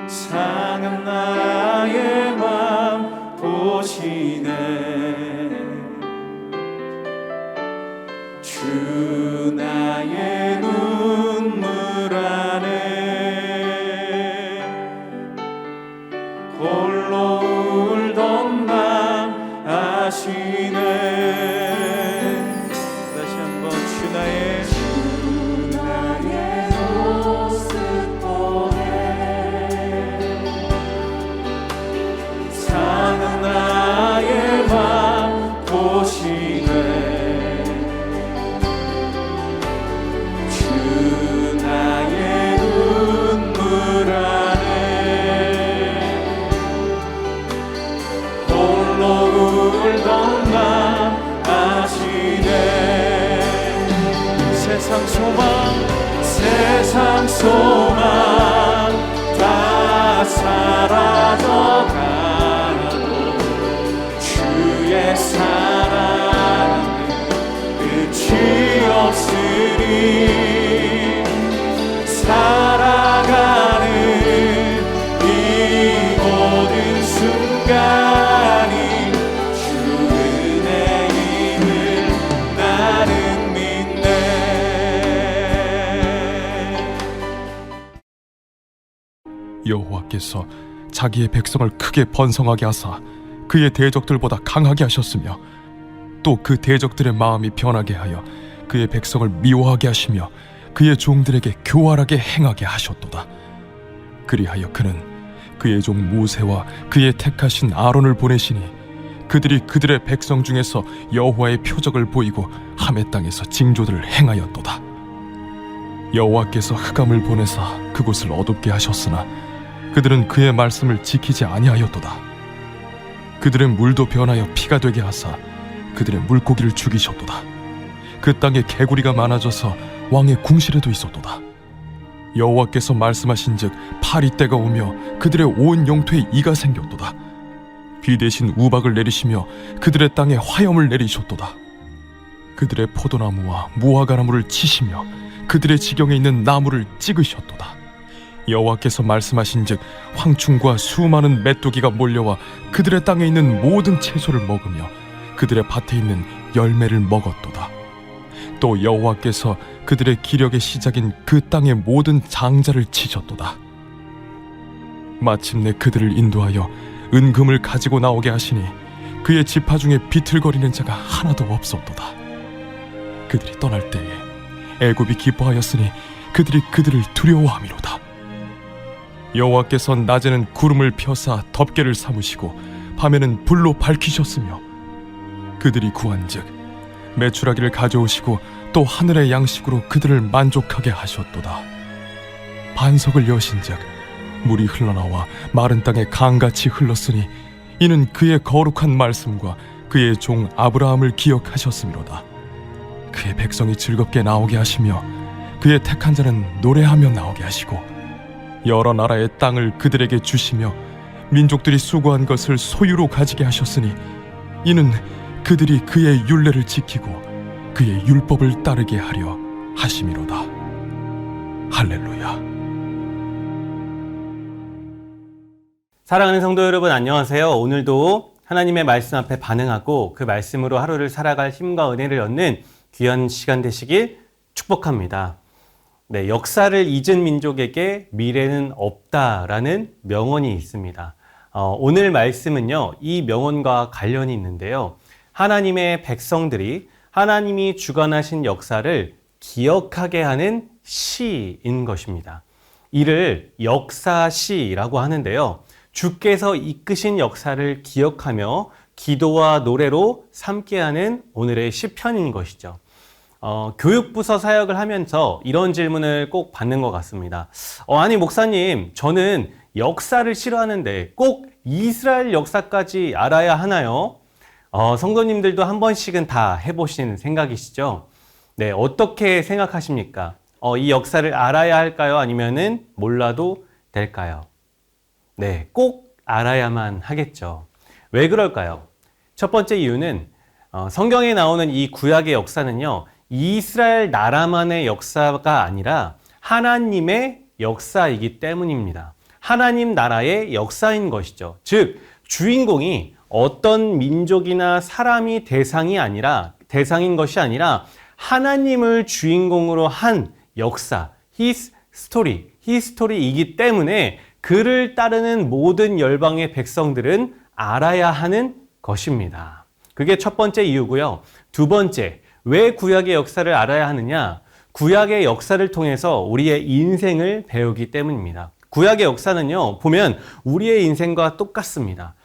상한 나의 맘 보시네. 주 나의 눈물 안에 홀로 울던 맘 아시네. 다시 한번 주 나의 모습 보네. 상한 나의 맘 보시네. 세상 소망 다 사라져가고 주의 사랑은 끝이 없으니 살아가는 이 모든 순간이 주 은혜임을 나는 믿네. 여호와께서 자기의 백성을 크게 번성하게 하사 그의 대적들보다 강하게 하셨으며 또 그 대적들의 마음이 변하게 하여 그의 백성을 미워하게 하시며 그의 종들에게 교활하게 행하게 하셨도다. 그리하여 그는 그의 종 모세와 그의 택하신 아론을 보내시니 그들이 그들의 백성 중에서 여호와의 표적을 보이고 함의 땅에서 징조들을 행하였도다. 여호와께서 흑암을 보내사 그곳을 어둡게 하셨으나 그들은 그의 말씀을 지키지 아니하였도다. 그들의 물도 변하여 피가 되게 하사 그들의 물고기를 죽이셨도다. 그 땅에 개구리가 많아져서 왕의 궁실에도 있었도다. 여호와께서 말씀하신즉 파리 때가 오며 그들의 온 영토에 이가 생겼도다. 비 대신 우박을 내리시며 그들의 땅에 화염을 내리셨도다. 그들의 포도나무와 무화과나무를 치시며 그들의 지경에 있는 나무를 찍으셨도다. 여호와께서 말씀하신즉 황충과 수많은 메뚜기가 몰려와 그들의 땅에 있는 모든 채소를 먹으며 그들의 밭에 있는 열매를 먹었도다. 또 여호와께서 그들의 기력의 시작인 그 땅의 모든 장자를 치셨도다. 마침내 그들을 인도하여 은금을 가지고 나오게 하시니 그의 지파 중에 비틀거리는 자가 하나도 없었도다. 그들이 떠날 때에 애굽이 기뻐하였으니 그들이 그들을 두려워함이로다. 여호와께서 낮에는 구름을 펴사 덮개를 삼으시고 밤에는 불로 밝히셨으며 그들이 구한즉 메추라기를 가져오시고 또 하늘의 양식으로 그들을 만족하게 하셨도다. 반석을 여신즉 물이 흘러나와 마른 땅에 강같이 흘렀으니 이는 그의 거룩한 말씀과 그의 종 아브라함을 기억하셨음이로다. 그의 백성이 즐겁게 나오게 하시며 그의 택한 자는 노래하며 나오게 하시고 여러 나라의 땅을 그들에게 주시며 민족들이 수고한 것을 소유로 가지게 하셨으니 이는 그들이 그의 율례를 지키고 그의 율법을 따르게 하려 하심이로다. 할렐루야. 사랑하는 성도 여러분, 안녕하세요. 오늘도 하나님의 말씀 앞에 반응하고 그 말씀으로 하루를 살아갈 힘과 은혜를 얻는 귀한 시간 되시길 축복합니다. 네, 역사를 잊은 민족에게 미래는 없다라는 명언이 있습니다. 오늘 말씀은요, 이 명언과 관련이 있는데요. 하나님의 백성들이 하나님이 주관하신 역사를 기억하게 하는 시인 것입니다. 이를 역사시라고 하는데요. 주께서 이끄신 역사를 기억하며 기도와 노래로 삼게 하는 오늘의 시편인 것이죠. 교육부서 사역을 하면서 이런 질문을 꼭 받는 것 같습니다. 아니 목사님, 저는 역사를 싫어하는데 꼭 이스라엘 역사까지 알아야 하나요? 성도님들도 한 번씩은 다 해보시는 생각이시죠? 네, 어떻게 생각하십니까? 이 역사를 알아야 할까요? 아니면은 몰라도 될까요? 네, 꼭 알아야만 하겠죠. 왜 그럴까요? 첫 번째 이유는 성경에 나오는 이 구약의 역사는요, 이스라엘 나라만의 역사가 아니라 하나님의 역사이기 때문입니다. 하나님 나라의 역사인 것이죠. 즉, 주인공이 어떤 민족이나 사람이 대상인 것이 아니라 하나님을 주인공으로 한 역사, 히스토리이기 때문에 그를 따르는 모든 열방의 백성들은 알아야 하는 것입니다. 그게 첫 번째 이유고요. 두 번째, 왜 구약의 역사를 알아야 하느냐? 구약의 역사를 통해서 우리의 인생을 배우기 때문입니다. 구약의 역사는요, 보면 우리의 인생과 똑같습니다.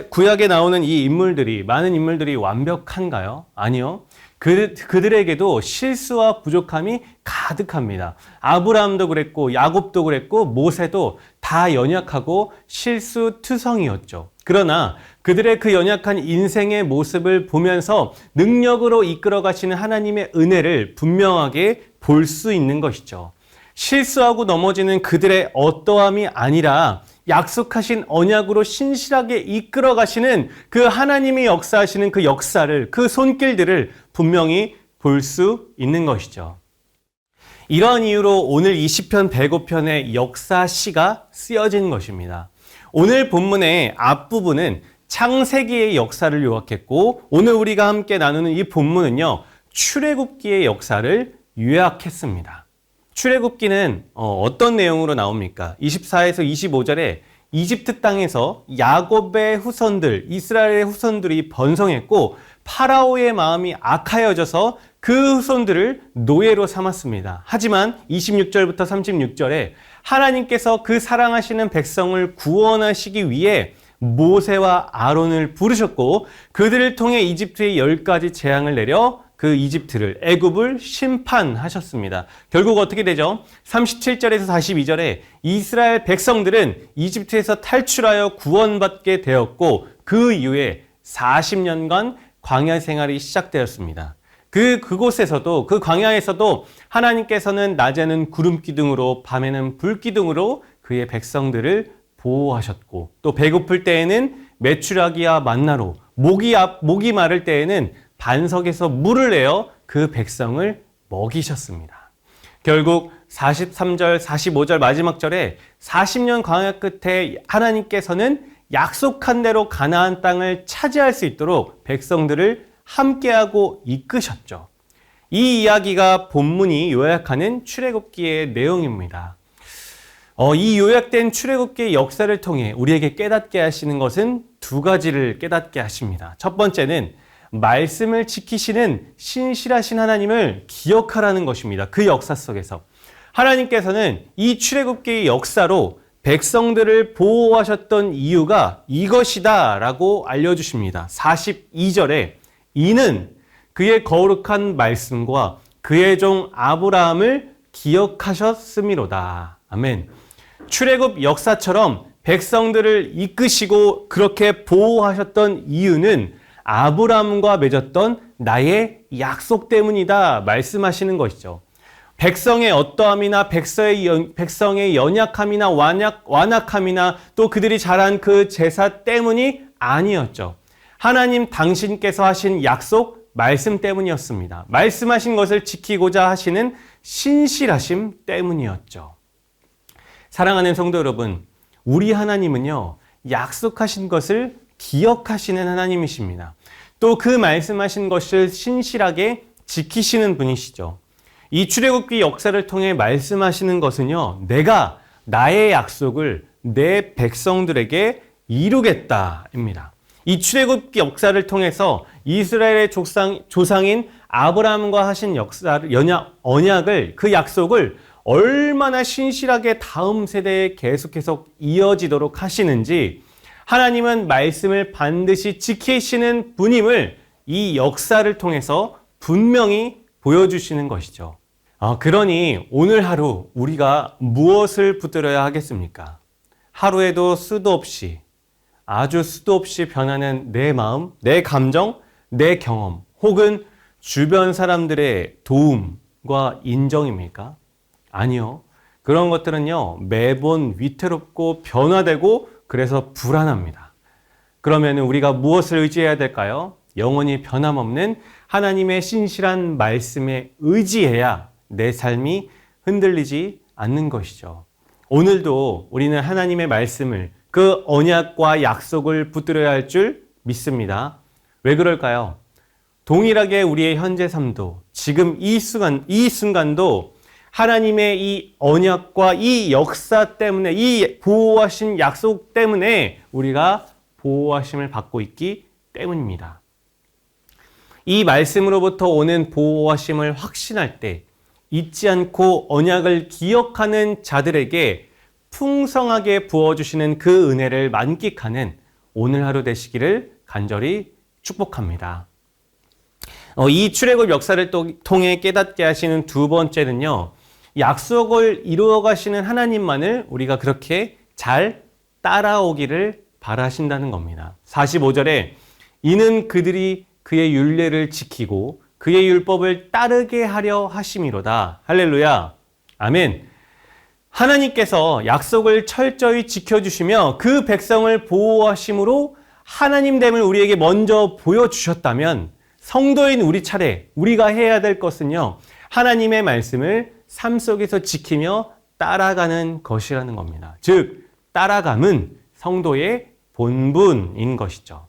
구약에 나오는 이 인물들이, 많은 인물들이 완벽한가요? 아니요. 그들에게도 실수와 부족함이 가득합니다. 아브라함도 그랬고, 야곱도 그랬고, 모세도 다 연약하고 실수투성이었죠. 그러나 그들의 그 연약한 인생의 모습을 보면서 능력으로 이끌어 가시는 하나님의 은혜를 분명하게 볼 수 있는 것이죠. 실수하고 넘어지는 그들의 어떠함이 아니라 약속하신 언약으로 신실하게 이끌어 가시는 그 하나님이 역사하시는 그 역사를, 그 손길들을 분명히 볼 수 있는 것이죠. 이러한 이유로 오늘 이 시편 105편의 역사시가 쓰여진 것입니다. 오늘 본문의 앞부분은 창세기의 역사를 요약했고, 오늘 우리가 함께 나누는 이 본문은요, 출애굽기의 역사를 요약했습니다. 출애굽기는 어떤 내용으로 나옵니까? 24에서 25절에 이집트 땅에서 야곱의 후손들, 이스라엘의 후손들이 번성했고 파라오의 마음이 악하여져서 그 후손들을 노예로 삼았습니다. 하지만 26절부터 36절에 하나님께서 그 사랑하시는 백성을 구원하시기 위해 모세와 아론을 부르셨고 그들을 통해 이집트에 10가지 재앙을 내려 그 이집트를, 애굽을 심판하셨습니다. 결국 어떻게 되죠? 37절에서 42절에 이스라엘 백성들은 이집트에서 탈출하여 구원받게 되었고 그 이후에 40년간 광야 생활이 시작되었습니다. 그곳에서도, 그 광야에서도 하나님께서는 낮에는 구름 기둥으로 밤에는 불 기둥으로 그의 백성들을 보호하셨고 또 배고플 때에는 메추라기와 만나로, 목이 마를 때에는 반석에서 물을 내어 그 백성을 먹이셨습니다. 결국 43절, 45절 마지막 절에 40년 광야 끝에 하나님께서는 약속한 대로 가나안 땅을 차지할 수 있도록 백성들을 함께하고 이끄셨죠. 이 이야기가 본문이 요약하는 출애굽기의 내용입니다. 이 요약된 출애굽기의 역사를 통해 우리에게 깨닫게 하시는 것은 두 가지를 깨닫게 하십니다. 첫 번째는 말씀을 지키시는 신실하신 하나님을 기억하라는 것입니다. 그 역사 속에서 하나님께서는 이 출애굽기의 역사로 백성들을 보호하셨던 이유가 이것이다 라고 알려주십니다. 42절에 이는 그의 거룩한 말씀과 그의 종 아브라함을 기억하셨음이로다. 아멘. 출애굽 역사처럼 백성들을 이끄시고 그렇게 보호하셨던 이유는 아브라함과 맺었던 나의 약속 때문이다 말씀하시는 것이죠. 백성의 어떠함이나 백성의 연약함이나 완악함이나 또 그들이 자란 그 제사 때문이 아니었죠. 하나님 당신께서 하신 약속, 말씀 때문이었습니다. 말씀하신 것을 지키고자 하시는 신실하심 때문이었죠. 사랑하는 성도 여러분, 우리 하나님은요, 약속하신 것을 기억하시는 하나님이십니다. 또 그 말씀하신 것을 신실하게 지키시는 분이시죠. 이 출애굽기 역사를 통해 말씀하시는 것은요, 내가 나의 약속을 내 백성들에게 이루겠다입니다. 이 출애굽기 역사를 통해서 이스라엘의 조상인 아브라함과 하신 언약을, 그 약속을 얼마나 신실하게 다음 세대에 계속해서 이어지도록 하시는지 하나님은 말씀을 반드시 지키시는 분임을 이 역사를 통해서 분명히 보여주시는 것이죠. 그러니 오늘 하루 우리가 무엇을 붙들어야 하겠습니까? 하루에도 수도 없이, 아주 수도 없이 변하는 내 마음, 내 감정, 내 경험, 혹은 주변 사람들의 도움과 인정입니까? 아니요. 그런 것들은요, 매번 위태롭고 변화되고 그래서 불안합니다. 그러면 우리가 무엇을 의지해야 될까요? 영원히 변함없는 하나님의 신실한 말씀에 의지해야 내 삶이 흔들리지 않는 것이죠. 오늘도 우리는 하나님의 말씀을, 그 언약과 약속을 붙들어야 할 줄 믿습니다. 왜 그럴까요? 동일하게 우리의 현재 삶도, 지금 이 순간도 하나님의 이 언약과 이 역사 때문에, 이 보호하신 약속 때문에 우리가 보호하심을 받고 있기 때문입니다. 이 말씀으로부터 오는 보호하심을 확신할 때 잊지 않고 언약을 기억하는 자들에게 풍성하게 부어주시는 그 은혜를 만끽하는 오늘 하루 되시기를 간절히 축복합니다. 이 출애굽 역사를 통해 깨닫게 하시는 두 번째는요, 약속을 이루어 가시는 하나님만을 우리가 그렇게 잘 따라오기를 바라신다는 겁니다. 45절에 이는 그들이 그의 율례를 지키고 그의 율법을 따르게 하려 하심이로다. 할렐루야. 아멘. 하나님께서 약속을 철저히 지켜주시며 그 백성을 보호하심으로 하나님됨을 우리에게 먼저 보여주셨다면 성도인 우리 차례, 우리가 해야 될 것은요, 하나님의 말씀을 삶 속에서 지키며 따라가는 것이라는 겁니다. 즉, 따라감은 성도의 본분인 것이죠.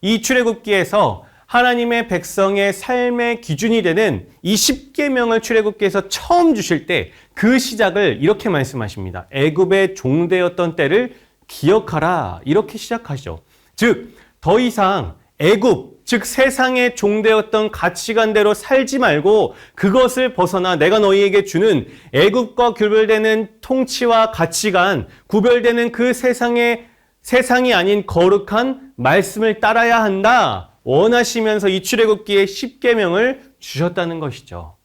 이 출애굽기에서 하나님의 백성의 삶의 기준이 되는 이 10계명을 출애굽기에서 처음 주실 때 그 시작을 이렇게 말씀하십니다. 애굽의 종되었던 때를 기억하라. 이렇게 시작하시죠. 즉, 더 이상 애굽, 즉 세상의 종되었던 가치관대로 살지 말고 그것을 벗어나 내가 너희에게 주는 애굽과 구별되는 통치와 가치관, 구별되는 그 세상이 아닌 거룩한 말씀을 따라야 한다 원하시면서 이 출애굽기의 10계명을 주셨다는 것이죠.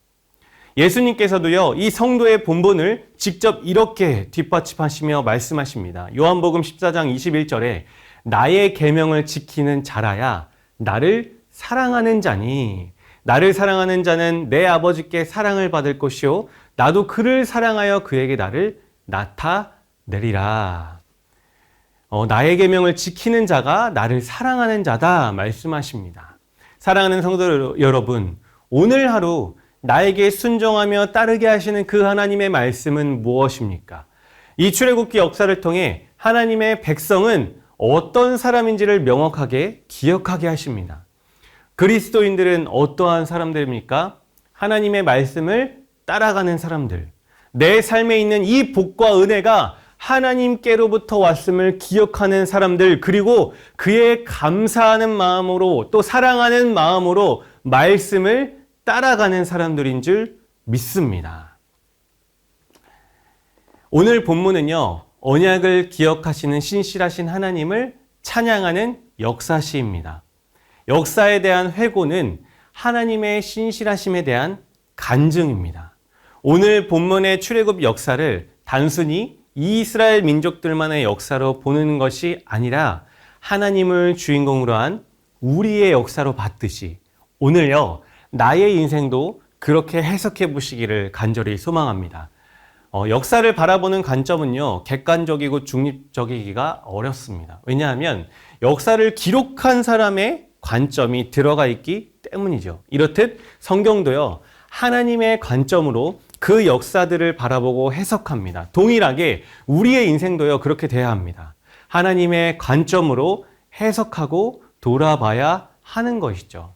예수님께서도요, 이 성도의 본분을 직접 이렇게 뒷받침하시며 말씀하십니다. 요한복음 14장 21절에 나의 계명을 지키는 자라야 나를 사랑하는 자니, 나를 사랑하는 자는 내 아버지께 사랑을 받을 것이요 나도 그를 사랑하여 그에게 나를 나타내리라. 나의 계명을 지키는 자가 나를 사랑하는 자다 말씀하십니다. 사랑하는 성도 여러분, 오늘 하루 나에게 순종하며 따르게 하시는 그 하나님의 말씀은 무엇입니까? 이 출애굽기 역사를 통해 하나님의 백성은 어떤 사람인지를 명확하게 기억하게 하십니다. 그리스도인들은 어떠한 사람들입니까? 하나님의 말씀을 따라가는 사람들. 내 삶에 있는 이 복과 은혜가 하나님께로부터 왔음을 기억하는 사람들, 그리고 그의 감사하는 마음으로 또 사랑하는 마음으로 말씀을 따라가는 사람들인 줄 믿습니다. 오늘 본문은요, 언약을 기억하시는 신실하신 하나님을 찬양하는 역사시입니다. 역사에 대한 회고는 하나님의 신실하심에 대한 간증입니다. 오늘 본문의 출애굽 역사를 단순히 이스라엘 민족들만의 역사로 보는 것이 아니라 하나님을 주인공으로 한 우리의 역사로 봤듯이 오늘요, 나의 인생도 그렇게 해석해 보시기를 간절히 소망합니다. 역사를 바라보는 관점은요, 객관적이고 중립적이기가 어렵습니다. 왜냐하면 역사를 기록한 사람의 관점이 들어가 있기 때문이죠. 이렇듯 성경도요, 하나님의 관점으로 그 역사들을 바라보고 해석합니다. 동일하게 우리의 인생도요, 그렇게 돼야 합니다. 하나님의 관점으로 해석하고 돌아봐야 하는 것이죠.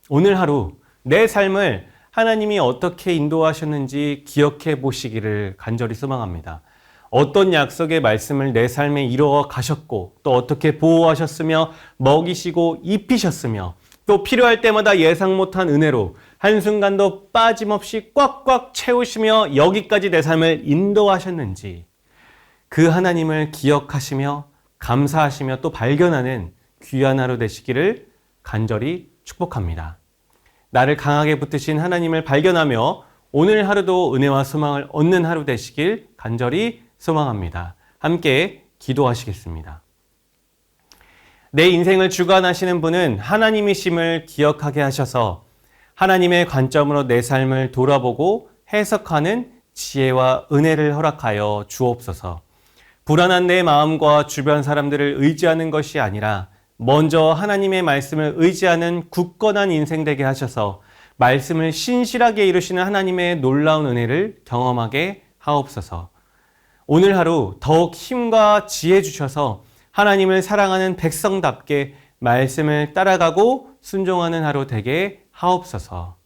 오늘 하루 내 삶을 하나님이 어떻게 인도하셨는지 기억해 보시기를 간절히 소망합니다. 어떤 약속의 말씀을 내 삶에 이루어 가셨고 또 어떻게 보호하셨으며 먹이시고 입히셨으며 또 필요할 때마다 예상 못한 은혜로 한순간도 빠짐없이 꽉꽉 채우시며 여기까지 내 삶을 인도하셨는지 그 하나님을 기억하시며 감사하시며 또 발견하는 귀한 하루 되시기를 간절히 축복합니다. 나를 강하게 붙드신 하나님을 발견하며 오늘 하루도 은혜와 소망을 얻는 하루 되시길 간절히 소망합니다. 함께 기도하시겠습니다. 내 인생을 주관하시는 분은 하나님이심을 기억하게 하셔서 하나님의 관점으로 내 삶을 돌아보고 해석하는 지혜와 은혜를 허락하여 주옵소서. 불안한 내 마음과 주변 사람들을 의지하는 것이 아니라 먼저 하나님의 말씀을 의지하는 굳건한 인생 되게 하셔서 말씀을 신실하게 이루시는 하나님의 놀라운 은혜를 경험하게 하옵소서. 오늘 하루 더욱 힘과 지혜 주셔서 하나님을 사랑하는 백성답게 말씀을 따라가고 순종하는 하루 되게 하옵소서.